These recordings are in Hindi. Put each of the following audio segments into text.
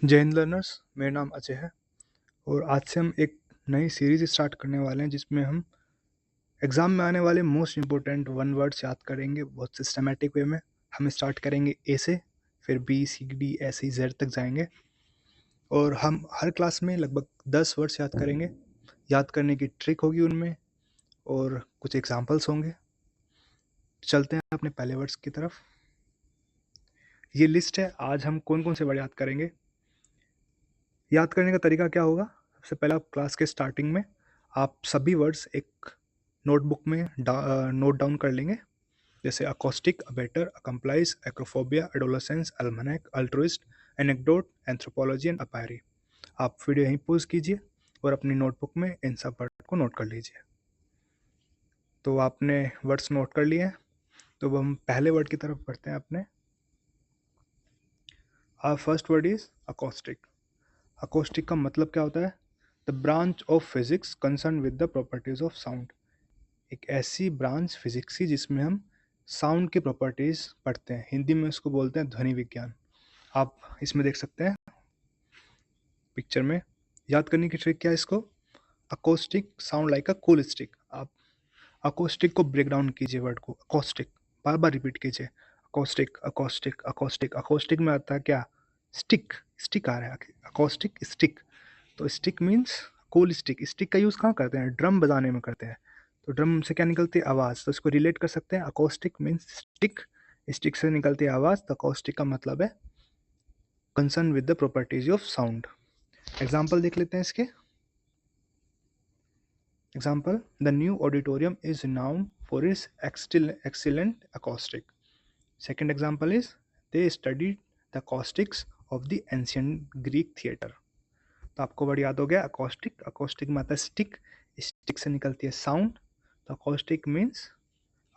जय हिंद लर्नर्स, मेरा नाम अजय है और आज से हम एक नई सीरीज स्टार्ट करने वाले हैं जिसमें हम एग्ज़ाम में आने वाले मोस्ट इंपॉर्टेंट वन वर्ड्स याद करेंगे बहुत सिस्टमेटिक वे में। हम स्टार्ट करेंगे ए से, फिर बी सी डी ऐसे ही जेड तक जाएंगे और हम हर क्लास में लगभग 10 वर्ड्स याद करेंगे। याद करने की ट्रिक होगी उनमें और कुछ एग्जाम्पल्स होंगे। चलते हैं अपने पहले वर्ड्स की तरफ। ये लिस्ट है, आज हम कौन कौन से वर्ड याद करेंगे। याद करने का तरीका क्या होगा? सबसे पहला, क्लास के स्टार्टिंग में आप सभी वर्ड्स एक नोटबुक में नोट डाउन कर लेंगे, जैसे acoustic, abattoir, accomplice, acrophobia, adolescence, almanac, altruist, anecdote, anthropology and apiary. आप वीडियो यहीं पॉज कीजिए और अपनी नोटबुक में इन सब वर्ड को नोट कर लीजिए। तो आपने वर्ड्स नोट कर लिए हैं, तो अब हम पहले वर्ड की तरफ बढ़ते हैं अपने। Our first word is acoustic. Acoustic का मतलब क्या होता है? The branch of physics concern with the properties of sound. एक ऐसी ब्रांच फिजिक्स की जिसमें हम साउंड की प्रॉपर्टीज पढ़ते हैं। हिंदी में उसको बोलते हैं ध्वनि विज्ञान। आप इसमें देख सकते हैं पिक्चर में। याद करने की ट्रिक क्या है इसको? Acoustic sound like a cool stick. आप अकोस्टिक को ब्रेक डाउन कीजिए, वर्ड को अकोस्टिक बार बार रिपीट कीजिए। Acoustic acoustic acoustic. अकोस्टिक में आता है क्या? स्टिक। स्टिक आ रहा है, अकोस्टिक स्टिक। तो stick means cool stick. Stick का यूज़ कहाँ करते हैं? ड्रम बजाने में करते हैं। तो ड्रम से क्या निकलती है? आवाज़। तो इसको रिलेट कर सकते हैं, अकोस्टिक मीन्स स्टिक। स्टिक से निकलती है आवाज़, तो अकोस्टिक का मतलब है concern with the properties of sound. Example देख लेते हैं इसके। Example, the new auditorium is renowned for its excellent acoustic. Second example is, they studied the acoustics of the ancient Greek theater. तो आपको वर्ड याद हो गया अकोस्टिक। अकोस्टिक में आता है स्टिक, स्टिक से निकलती है साउंड। तो acoustic means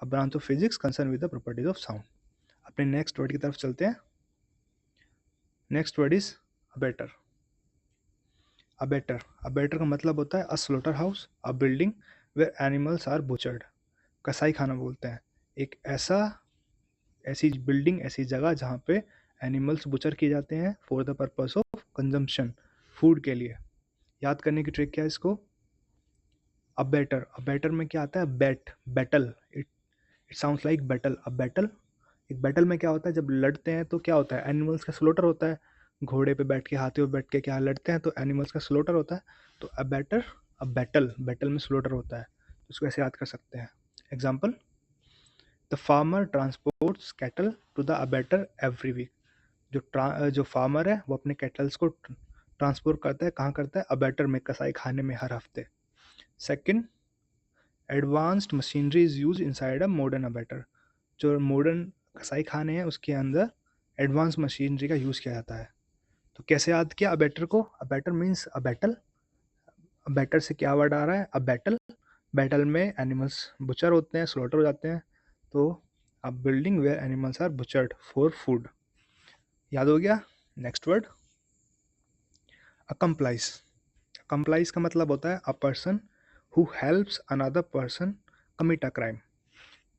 a branch of physics concern with the properties of sound. अपने नेक्स्ट वर्ड की तरफ चलते हैं। Next word is abattoir. Abattoir, abattoir का मतलब होता है a slaughter house, a building where animals are butchered. कसाई खाना बोलते हैं एक ऐसी बिल्डिंग, ऐसी जगह जहाँ पे एनिमल्स बुचर किए जाते हैं for the purpose of consumption, food के लिए। याद करने की ट्रिक क्या है इसको? अबेटर, अबेटर में क्या आता है? Bat, battle. It it sounds like battle. A battle, एक बैटल में क्या होता है? जब लड़ते हैं तो क्या होता है? एनिमल्स का स्लोटर होता है। घोड़े पे बैठ के, हाथी पे बैठ के क्या लड़ते हैं तो एनिमल्स का स्लोटर होता है। तो a batter, a battle, battle में स्लोटर होता है। तो इसको ऐसे याद कर सकते हैं। Example, the farmer transports cattle to the abattoir every week. जो फार्मर है वो अपने कैटल्स को ट्रांसपोर्ट करता है, कहाँ करता है? अबेटर में, कसाई खाने में, हर हफ्ते। Second, advanced machinery is use inside a modern abettor. जो मॉडर्न कसाई खाने हैं उसके अंदर एडवांस मशीनरी का यूज़ किया जाता है। तो कैसे याद किया अबेटर को? Abattoir means a battle. Abattoir से क्या वर्ड आ रहा है? A battle. बैटल में एनिमल्स बुचर होते हैं, स्लॉटर हो जाते हैं। तो a building where animals are butchered for food. याद हो गया? Next word accomplice. अकम्प्लाइज का मतलब होता है a person who helps another person commit a crime.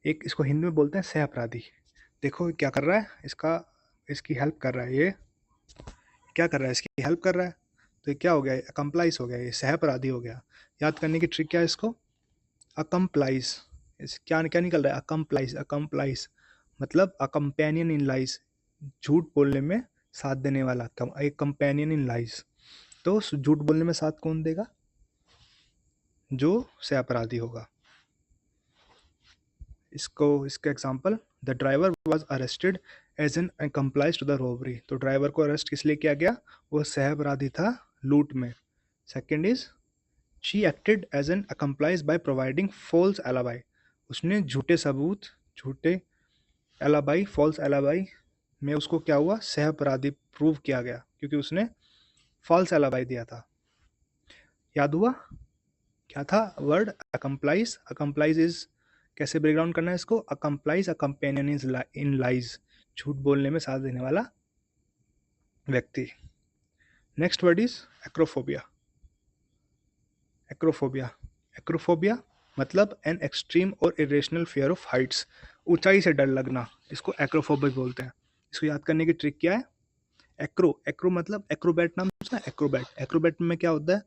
एक इसको हिंदी में बोलते हैं सह अपराधी। देखो क्या कर रहा है, इसकी हेल्प कर रहा है। ये क्या कर रहा है? इसकी हेल्प कर रहा है। तो ये क्या हो गया? अकम्प्लाइज हो गया, ये सह अपराधी हो गया। याद करने की ट्रिक क्या है इसको? अकम्प्लाइज। इस क्या क्या निकल रहा है? अकम्प्लाइज। अकम्प्लाइज मतलब अ कंपेनियन इन लाइज, झूठ बोलने में साथ देने वाला, एक कंपेनियन इन लाइज। तो झूठ बोलने में साथ कौन देगा? जो सह अपराधी होगा। इसका example, the driver was arrested as an accomplice to the robbery. तो ड्राइवर को अरेस्ट किस लिए किया गया? वो सह अपराधी था लूट में। Second is, she acted as an accomplice by providing false alibi. उसने झूठे सबूत, झूठे एलाबाई, फॉल्स एलाबाई में उसको क्या हुआ? सह अपराधी प्रूव किया गया क्योंकि उसने फॉल्स एलाबाई दिया था। याद हुआ? क्या था वर्ड? अकम्प्लाइज। अकम्प्लाइज इज, कैसे ब्रेक डाउन करना है इसको? Accomplice a companion is in lies, झूठ बोलने में साथ देने वाला व्यक्ति। Next word is acrophobia. Acrophobia, acrophobia मतलब एन एक्सट्रीम और इरेशनल फियर ऑफ हाइट्स। ऊंचाई से डर लगना, इसको एक्रोफोबिया बोलते हैं। इसको याद करने की ट्रिक क्या है? एक्रो मतलब एक्रोबैट, नाम सुना? एक्रोबैट में क्या होता है,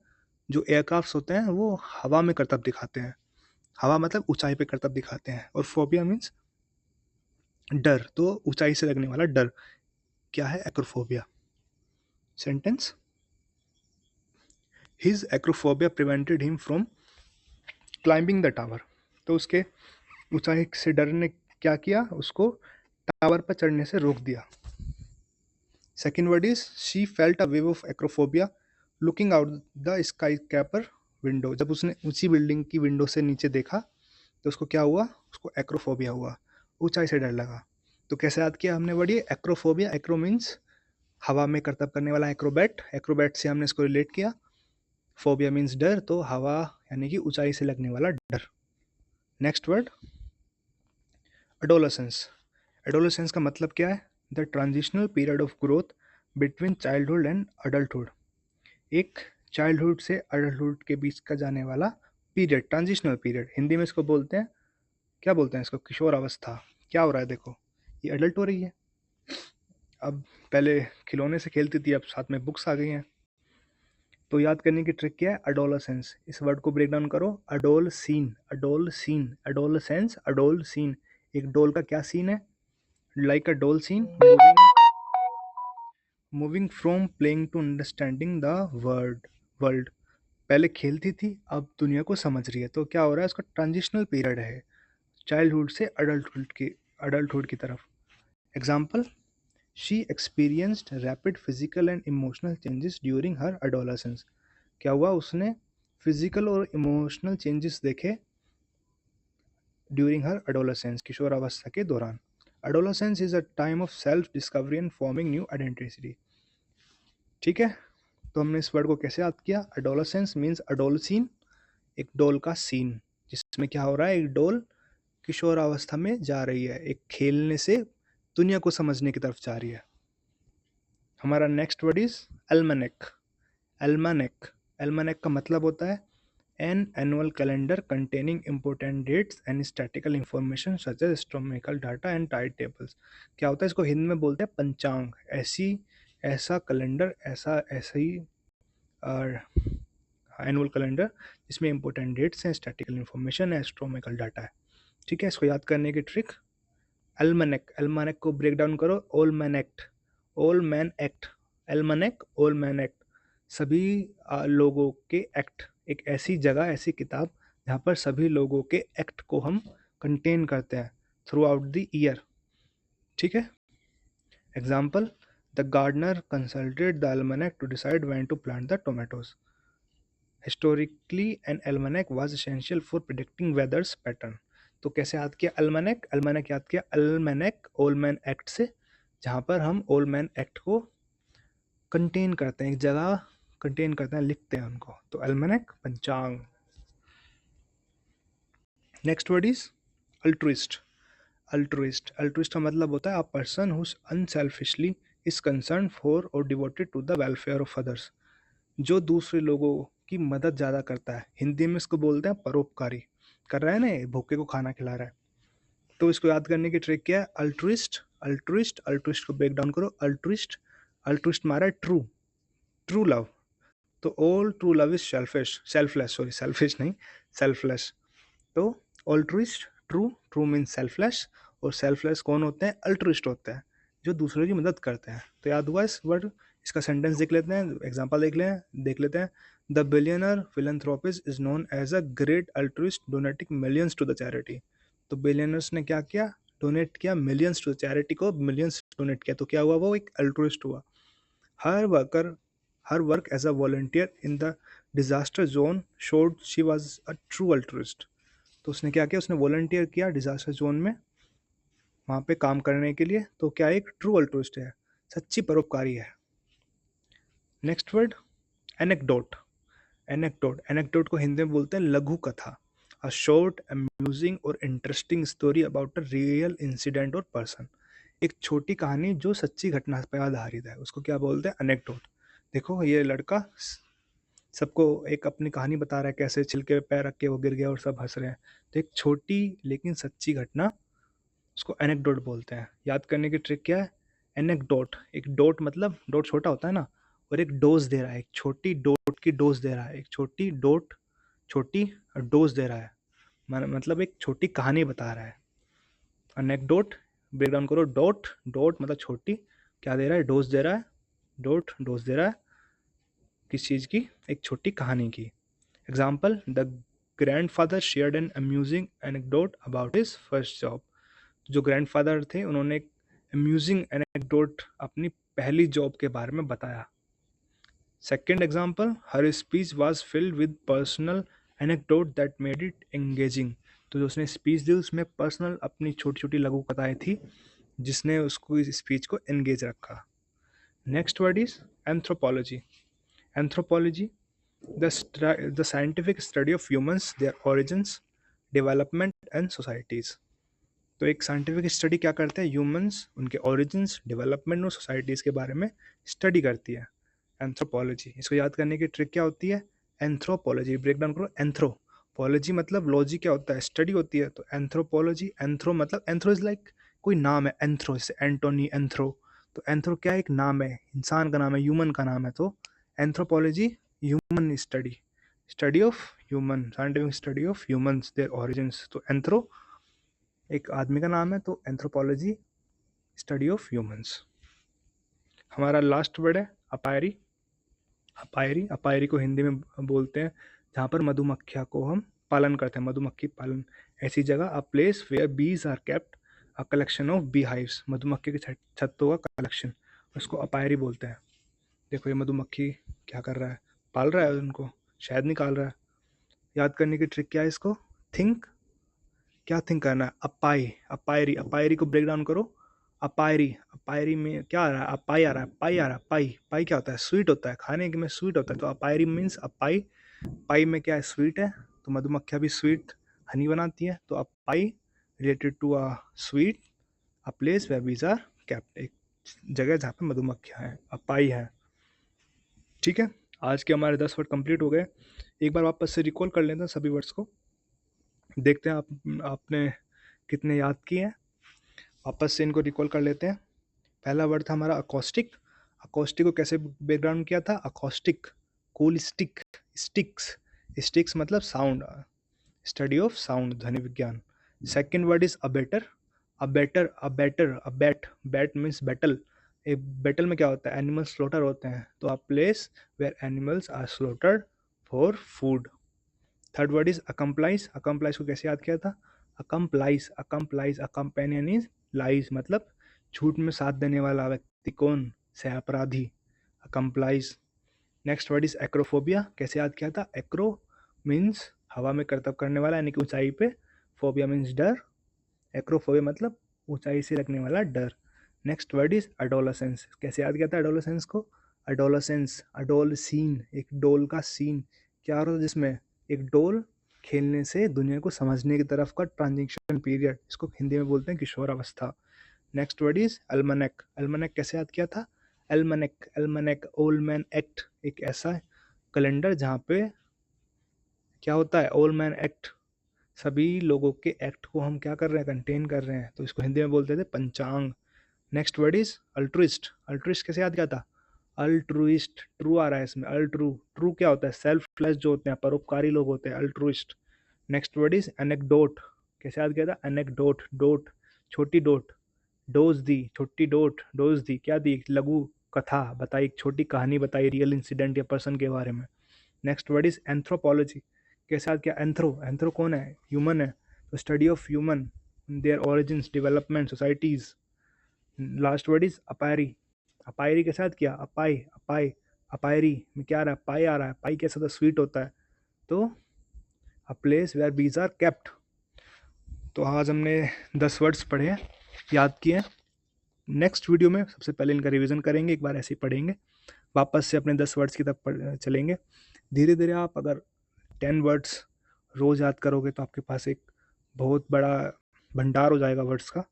जो एयरक्राफ्ट होते हैं वो हवा में करतब दिखाते हैं, हवा मतलब ऊंचाई पे करतब दिखाते हैं। और फोबिया मीन्स डर, तो ऊंचाई से लगने वाला डर। क्या है acrophobia? Sentence, his acrophobia prevented him from climbing the tower. तो उसके ऊंचाई से डर ने क्या किया, उसको टावर पर चढ़ने से रोक दिया। Second word is she felt a wave of acrophobia looking out the skyscraper window. जब उसने ऊंची बिल्डिंग की विंडो से नीचे देखा तो उसको क्या हुआ, उसको एक्रोफोबिया हुआ, ऊंचाई से डर लगा। तो कैसे याद किया हमने वर्ड ये एक्रोफोबिया? एक्रो मीन्स हवा में करतब करने वाला एक्रोबैट, एक्रोबैट से हमने इसको रिलेट किया। फोबिया मीन्स डर, तो हवा यानी कि ऊंचाई से लगने वाला डर। Next word adolescence. एडोलसेंस का मतलब क्या है? The transitional period of growth between childhood and adulthood. एक चाइल्डहुड से अडल्टहुड के बीच का जाने वाला पीरियड, ट्रांजिशनल पीरियड। हिंदी में इसको बोलते हैं, क्या बोलते हैं इसको? किशोर अवस्था। क्या हो रहा है देखो, ये अडल्ट हो रही है, अब पहले खिलौने से खेलती थी, अब साथ में बुक्स आ गई हैं। तो याद करने की ट्रिक क्या है? अडोलसेंस। इस वर्ड को ब्रेक डाउन करो, a doll scene, a doll scene, adolescence, a doll scene. एक डोल का क्या सीन है? Like a doll scene, moving from playing to understanding the world. पहले खेलती थी, अब दुनिया को समझ रही है। तो क्या हो रहा है, उसका ट्रांजिशनल पीरियड है चाइल्डहुड से अडल्टहुड की तरफ। Example, she experienced rapid physical and emotional changes during her adolescence. क्या हुआ, उसने फिजिकल और इमोशनल चेंजेस देखे ड्यूरिंग हर अडोलसेंस, किशोरावस्था के दौरान। Adolescence is a time of self discovery and forming new identity. ठीक है, तो हमने इस वर्ड को कैसे याद किया? अडोलसेंस मीन्स अडोलसीन, एक डोल का सीन, जिसमें क्या हो रहा है, एक डोल किशोरावस्था में जा रही है, एक खेलने से दुनिया को समझने की तरफ जा रही है। हमारा next word is almanac. Almanac, almanac का मतलब होता है an annual calendar containing important dates and statical information such as astronomical data and tide tables. क्या होता है, इसको हिंदी में बोलते हैं पंचांग। ऐसा कैलेंडर, ऐसा ही एनुअल कैलेंडर जिसमें इंपॉर्टेंट डेट्स हैं, स्टैटिकल इंफॉर्मेशन है, एस्ट्रोनॉमिकल डाटा है। ठीक है, इसको याद करने की ट्रिक, एल्मेनेक, एल्मेनेक को ब्रेक डाउन करो, ओल मैन एक्ट, ओल मैन एक्ट, एल्मेनेक, ओल मैन एक्ट, सभी लोगों के एक्ट, एक ऐसी जगह, ऐसी किताब जहाँ पर सभी लोगों के एक्ट को हम कंटेन करते हैं थ्रू आउट द ईयर। ठीक है, example, the gardener consulted the almanac to decide when to plant the tomatoes. Historically an almanac was essential for predicting weathers pattern. तो कैसे याद किया एल्मेनेक? एल्मेनेक याद किया एल्मेनेक ओल्ड मैन एक्ट से, जहाँ पर हम ओल्ड मैन एक्ट को कंटेन करते हैं, एक जगह कंटेन करते हैं, लिखते हैं उनको, तो एल्मेनेक, पंचांग। Next word is altruist. Altruist का मतलब होता है a person who unselfishly is concern for और devoted to the welfare of others. जो दूसरे लोगों की मदद ज़्यादा करता है, हिंदी में इसको बोलते हैं परोपकारी। कर रहा है ना, ये भूखे को खाना खिला रहा है। तो इसको याद करने की ट्रिक क्या है? अल्ट्रुइस्ट, अल्ट्रुइस्ट, अल्ट्रुइस्ट को ब्रेक डाउन करो, अल्ट्रुइस्ट, अल्ट्रुइस्ट मारा ट्रू, ट्रू लव। तो all true love is selfish, selfless, sorry selfish नहीं, सेल्फलेस। तो ऑल्ट्रुइस्ट, ट्रू, ट्रू मीन्स सेल्फलेस, और सेल्फलेस कौन होते हैं? अल्ट्रुइस्ट होते हैं, जो दूसरों की मदद करते हैं। तो याद हुआ इस वर्ड, इसका सेंटेंस देख लेते हैं, एग्जांपल देख लेते हैं। The billionaire philanthropist is known as a great altruist donating millions to the charity. तो बिलियनर्स ने क्या किया? डोनेट किया मिलियंस टू चैरिटी को, मिलियंस डोनेट किया, तो क्या हुआ? वो एक अल्ट्रुइस्ट हुआ। हर वर्कर हर work as a volunteer in the disaster zone showed she was a true altruist. तो उसने क्या किया? उसने वॉलंटियर किया डिजास्टर जोन में, वहाँ पे काम करने के लिए, तो क्या एक ट्रू अल्ट्रुइस्ट है, सच्ची परोपकारी है। Next word anecdote. एनेक्डोट को हिंदी में बोलते हैं लघु कथा, अ शॉर्ट अम्यूजिंग और interesting story about a real incident और पर्सन। एक छोटी कहानी जो सच्ची घटना पर आधारित है, उसको क्या बोलते हैं? एनेक्डोट। देखो ये लड़का सबको एक अपनी कहानी बता रहा है, कैसे छिलके पे पैर रख के वो गिर गया और सब हंस रहे हैं। तो एक छोटी लेकिन सच्ची घटना, उसको एनेक्डोट बोलते हैं। याद करने की ट्रिक क्या है? एनेक्डोट, एक डोट मतलब डोट छोटा होता है ना, और एक डोज दे रहा है, एक छोटी डोट की डोज दे रहा है, एक छोटी डोट छोटी डोज दे रहा है, मतलब एक छोटी कहानी बता रहा है। एनेक्डोट ब्रेक डाउन करो, डोट डोट मतलब छोटी, क्या दे रहा है, डोज दे रहा है, डोट डोज दे रहा है किस चीज़ की, एक छोटी कहानी की। Example, the grandfather shared an amusing anecdote about his first job. जो ग्रैंडफादर थे उन्होंने एक अम्यूजिंग एनेक्डोट अपनी पहली जॉब के बारे में बताया। Second example, her speech was filled with personal anecdote that made it engaging. तो जो उसने स्पीच दी उसमें पर्सनल अपनी छोटी छोटी लघु कथाएं थी जिसने उसको इस स्पीच को एंगेज रखा। Next word is anthropology. Anthropology, the scientific study of humans, their origins, development and societies। तो एक साइंटिफिक स्टडी क्या करते हैं, ह्यूमंस, उनके ओरिजिन्स, डेवलपमेंट और सोसाइटीज़ के बारे में स्टडी करती है एंथ्रोपोलॉजी। इसको याद करने की ट्रिक क्या होती है, एंथ्रोपोलॉजी ब्रेक डाउन करो। एंथ्रोपोलॉजी मतलब लॉजी क्या होता है, स्टडी होती है, तो एंथ्रोपोलॉजी, एंथ्रो मतलब एंथ्रो इज लाइक कोई नाम है, एंथ्रो जैसे एंटोनी, एंथ्रो, तो एंथ्रो क्या है, एक नाम है, इंसान का नाम है, ह्यूमन का नाम है, तो anthropology human study, study of human, scientific study of humans, their origins. तो एंथ्रो एक आदमी का नाम है, तो एंथ्रोपोलॉजी स्टडी ऑफ ह्यूमंस। हमारा लास्ट वर्ड है अपायरी। अपायरी, अपायरी को हिंदी में बोलते हैं जहाँ पर मधुमक्खियाँ को हम पालन करते हैं, मधुमक्खी पालन। ऐसी जगह, a place where bees are kept, a collection of beehives, मधुमक्खी के छत्तों का कलेक्शन, उसको अपायरी बोलते हैं। देखो ये मधुमक्खी क्या कर रहा है, पाल रहा है उनको, शहद निकाल रहा है। याद करने की ट्रिक क्या है इसको, थिंक, क्या थिंक करना है, अपाई, अपायरी, अपायरी को ब्रेक डाउन करो। अपायरी, अपायरी में क्या आ रहा है, अपाई आ रहा है, पाई आ रहा है, पाई, पाई क्या होता है, स्वीट होता है, खाने के में स्वीट होता है, तो अपायरी मीन्स अपाई, पाई में क्या है, स्वीट है, तो मधुमक्खियाँ भी स्वीट हनी बनाती है, तो a pie related to a sweet, a place where bees are kept, एक जगह जहाँ पे मधुमक्खियाँ हैं, अपाई है। ठीक है, आज के हमारे 10 वर्ड कंप्लीट हो गए। एक बार वापस से रिकॉल कर लेते हैं सभी वर्ड्स को, देखते हैं आपने कितने याद किए हैं। वापस से इनको रिकॉल कर लेते हैं। पहला वर्ड था हमारा अकॉस्टिक। अकॉस्टिक को कैसे बैकग्राउंड किया था, acoustic, cool stick, sticks, sticks मतलब साउंड, स्टडी ऑफ साउंड, ध्वनि विज्ञान। Second word is abattoir. Abattoir, abattoir, abate, bat means battle. एक बैटल में क्या होता है, एनिमल्स स्लॉटर होते हैं, तो a place where animals are slaughtered for food. Third word is accomplice. Accomplice को कैसे याद किया था, अकम्प्लाइज, अकम्प्लाइज, अकम्पेनियन इज लाइज मतलब झूठ में साथ देने वाला व्यक्ति, कौन, सह अपराधी, accomplice. Next word is acrophobia. कैसे याद किया था, एक्रो मीन्स हवा में करतब करने वाला यानी कि ऊंचाई पे, फोबिया मीन्स डर, एक्रोफोबिया मतलब ऊंचाई से लगने वाला डर। Next word is adolescence. कैसे याद किया था एडोलसेंस को, अडोलसेंस, अडोल सीन, एक डोल का सीन, क्या हो रहा था जिसमें, एक डोल खेलने से दुनिया को समझने की तरफ का ट्रांजिशन पीरियड, इसको हिंदी में बोलते हैं किशोरावस्था। Next word is almanac. Almanac कैसे याद किया था, almanac, almanac, old man act, एक ऐसा कैलेंडर जहाँ पे क्या होता है, ओल्ड मैन एक्ट, सभी लोगों के एक्ट को हम क्या कर रहे हैं, कंटेन कर रहे हैं, तो इसको हिंदी में बोलते थे पंचांग। Next word is altruist. Altruist कैसे याद किया था, अल्ट्रुइस्ट, ट्रू आ रहा है इसमें, अल्ट्रू, ट्रू क्या होता है, सेल्फलेस जो होते हैं, परोपकारी लोग होते हैं, altruist. Next word is anecdote. कैसे याद किया था, एनेक्डोट, डोट, छोटी डोट, डोज दी, छोटी डोट, डोज दी, क्या दी, लघु कथा बताई, एक छोटी कहानी बताई रियल इंसिडेंट या पर्सन के बारे में। Next word is anthropology. कैसे याद किया, एंथ्रो, एंथ्रो कौन है, ह्यूमन है, तो study of human, their origins, development, societies. Last word is apiary. Apiary के साथ किया, अपाई, अपाई, अपायरी में क्या आ रहा है, पाई आ रहा है, पाई कैसा होता है, स्वीट होता है, तो a place where bees are kept. तो आज हमने 10 वर्ड्स पढ़े हैं, याद किए हैं। नेक्स्ट वीडियो में सबसे पहले इनका रिवीजन करेंगे, एक बार ऐसे ही पढ़ेंगे, वापस से अपने 10 वर्ड्स की तरफ चलेंगे। धीरे धीरे आप अगर 10 वर्ड्स रोज़ याद करोगे तो आपके पास एक बहुत बड़ा भंडार हो जाएगा वर्ड्स का।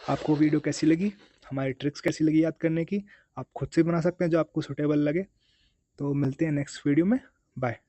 आपको वीडियो कैसी लगी, हमारी ट्रिक्स कैसी लगी याद करने की, आप खुद से बना सकते हैं जो आपको सुटेबल लगे। तो मिलते हैं नेक्स्ट वीडियो में, बाय।